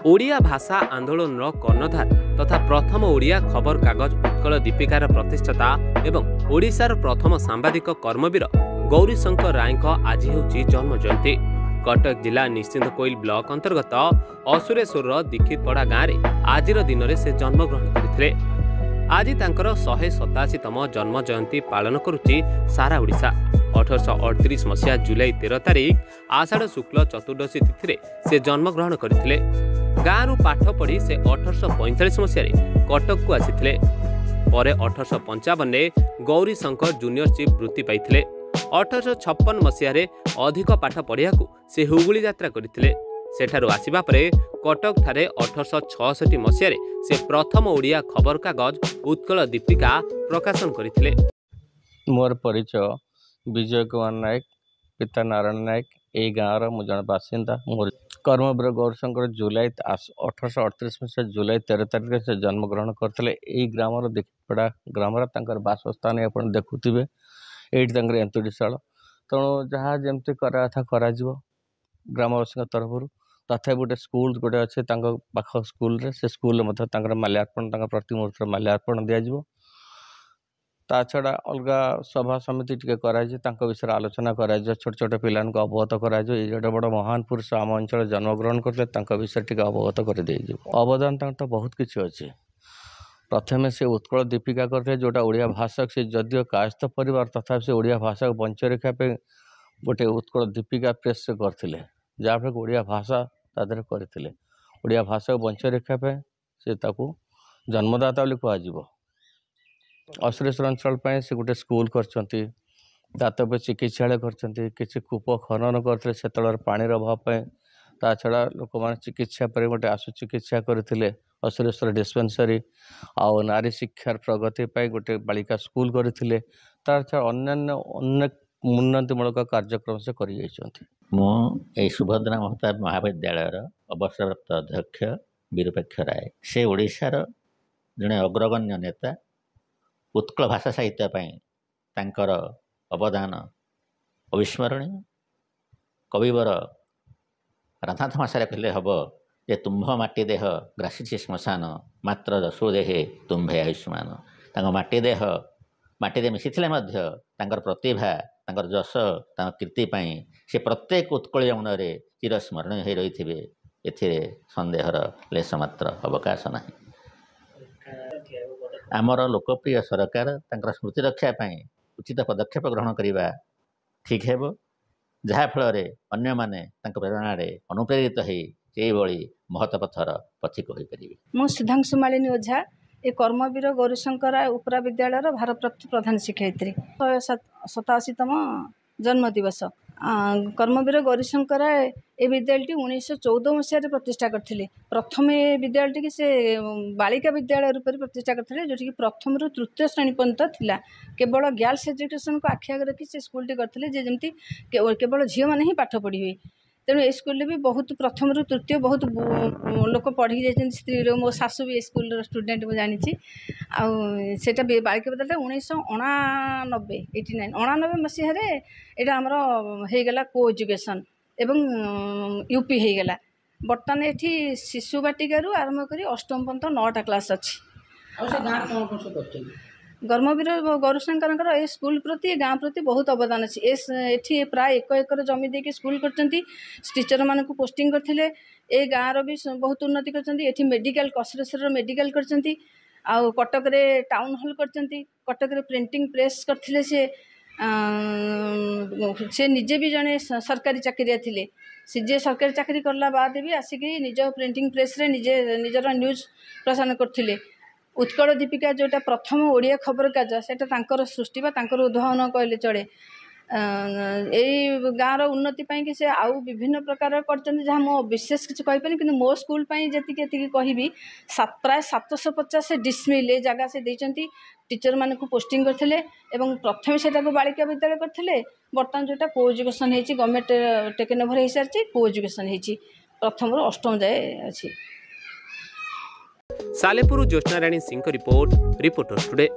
ओडिया भाषा आंदोलन कर्णधार तथा प्रथम ओडिया खबर कागज उत्कल दीपिकार प्रतिष्ठाता एवं ओडिशार प्रथम सांबादिक कर्मवीर गौरीशंकर राय आज होची जन्म जयंती। कटक जिला निश्चिंत कोइल ब्लॉक अंतर्गत असुरेश्वर दीक्षितपड़ा गाँव में आज दिन में से जन्मग्रहण करते। आज तांकर 187तम जन्म जयंती पालन करुच्ची सारा ओडिशा। 1838 मसीहा जुलाई 13 तारिख आषाढ़ शुक्ल चतुर्दशी तिथि से जन्मग्रहण करते। गाँव पाठ पढ़ी से 1845 मसीह कटक को आसी। पर 1855 गौरीशंकर जूनियर चिफ वृत्ति पाई। 1856 मसीह अधिक पाठ पढ़िया से हुगुली यात्रा करते। सेठारु आसिबा परे कटक ठारे 1866 मसीह से प्रथम ओडिया खबर कागज उत्कल दीपिका प्रकाशन करथिले। मोर परिचय विजय कुमार नायक, पिता नारायण नायक, ए गाँव मु जन बासिंदा। मोर कर्मवीर गौरीशंकर जुलाई 1838 मसीह जुलाई 13 तारिख से जन्मग्रहण करते। यही ग्राम दीक्षितपड़ा ग्राम बासस्थान आप देखुवे। ये एंतुड़ीशाल तेणु जहाँ जमती करा ग्रामवासी तरफ तथा गोटे स्कूल गोटे अच्छे पाख स्कूल से स्कूल माल्यार्पण प्रतिमूर्ति माल्यार्पण दिज्व। ता छड़ा अलग सभा समिति टी विषय आलोचना कर छोट छोट पिला अवगत कर जो बड़ महान पुरुष आम अंचल जन्मग्रहण करते विषय टी अवगत कर अवदान तो बहुत किसी अच्छे। प्रथम से उत्कल दीपिका करते जोटा ओडिया भाषा से जदिव कायस्थ परिवार तथा से ओडिया भाषा को बंच रखापी गोटे उत्कल दीपिका प्रेस से करते जहाँफल ओडिया भाषा तादर करते। ओडिया भाषा को बंच रखापी से जन्मदाता कह असुरेश्वर अंचल से गोटे स्कूल करछंती, दातव्य चिकित्सालय करछंती, किसी कूप खनन करते से पानीर अभाव ता छड़ा लोक मैंने चिकित्सा पर गोटे आशु चिकित्सा करते। असुरेश्वर डिस्पेंसरी आउ नारी शिक्षार प्रगति पर गोटे बालिका स्कूल करते। तार छड़ा अन्य अनेक उन्नतिमूलक कार्यक्रम से कर सुभद्रा महताब महाविद्यालय अवसरप्राप्त अध्यक्ष विरूपाक्ष राय से ओडिशार जड़े अग्रगण्य नेता। उत्कल भाषा साहित्य तांकर अवदान अविस्मरणीय। कविवर राधानाथ भाषा कहले हम जे तुम्भ माटी देह ग्रासी श्मशान मात्र दशो देहे तुम्भे आयुष्मान। माटी देह माटी मिसी प्रतिभा जश कीर्ति से प्रत्येक उत्कलीय मनरे चिरस्मरणीय हो रही ए सन्देहर लेश मात्र अवकाश ना। आमर लोकप्रिय सरकार तांकर स्मृति रक्षा उचित पदक्षेप ग्रहण करने ठीक है, जहाँफल अन्य माने प्रेरणा अनुप्रेरित हो महत पथर पथिक हो पारे। मु सुधांशु मालिनी ओझा ए कर्मवीर गौरीशंकर राय उपरा विद्यालय भारप्राप्त प्रधान शिक्षयित्री। 187तम जन्म दिवस कर्मवीर गौरीशंकर राय ए विद्यालय 1914 मसीह प्रतिष्ठा करथिले। प्रथम ए विद्यालय की से बालिका विद्यालय रूप में प्रतिष्ठा करथिले, जोटी कि प्रथम रु तृतीय श्रेणी पर्यंत थिला। केवल गर्ल्स एजुकेशन को आखि आगे रखी से स्कूल टी करथिले जे जेमती केवल झील मैंने ही पाठ पढ़ी हुए। तेणु ए स्कूल भी बहुत प्रथम रु तृतीय बहुत लोक पढ़ी जाइछन। स्त्री रो मो सासू भी स्कूल स्टूडेंट मु जानी आटा बालिका विद्यालय 1989 मसीह एटा आमर होगला को एजुकेशन एवं यूपी होगला। बर्तमान ये शिशु बाटिका आरंभ कर अष्टम पर्यंत 9टा क्लास अच्छी। कर्मवीर गौरीशंकर ए स्कूल प्रति गाँ प्रति बहुत अवदान अच्छी। एठी प्राय 1 एकर जमी देके स्कूल करचंती। टीचर मान को पोस्टिंग करथिले। ए गाँव भी बहुत उन्नति करचंती। एठी मेडिकल कसरेश्वर मेडिकल करचंती। आउ कटक रे टाउन हॉल करचंती। कटक रे प्रिंटिंग प्रेस करथिले। से निजे भी जने सरकारी चाकरिया थिले। से जे सरकारी चाकरी करला बाद भी आसिकी निज प्रिंटिंग प्रेस रे निजर न्यूज प्रसारण करथिले। उत्कल दीपिका जोटा प्रथम ओडिया खबर कागज सेटा तांकर सृष्टि बा तांकर उद्भावन कहले चले। यही गाँव उन्नति कि से आउ विभिन्न प्रकार करचंती जहाँ मो विशेष किसी कहीपरि कि मो स्कूल जी कहबी प्राय 750 डिसमिल ए जगह से देचंती। टीचर मान को पोस्टिंग करथिले एवं प्रथम सेटा को बालिका विद्यालय करथिले। बर्तमान जोटा को एजुकेशन हेची गवर्नमेंट टेकन ओवर हो सारी को एजुकेशन हेची प्रथम रु अष्टम जाए अच्छी। सालेपुर ज्योत्स्ना राणी सिंह रिपोर्टर टुडे।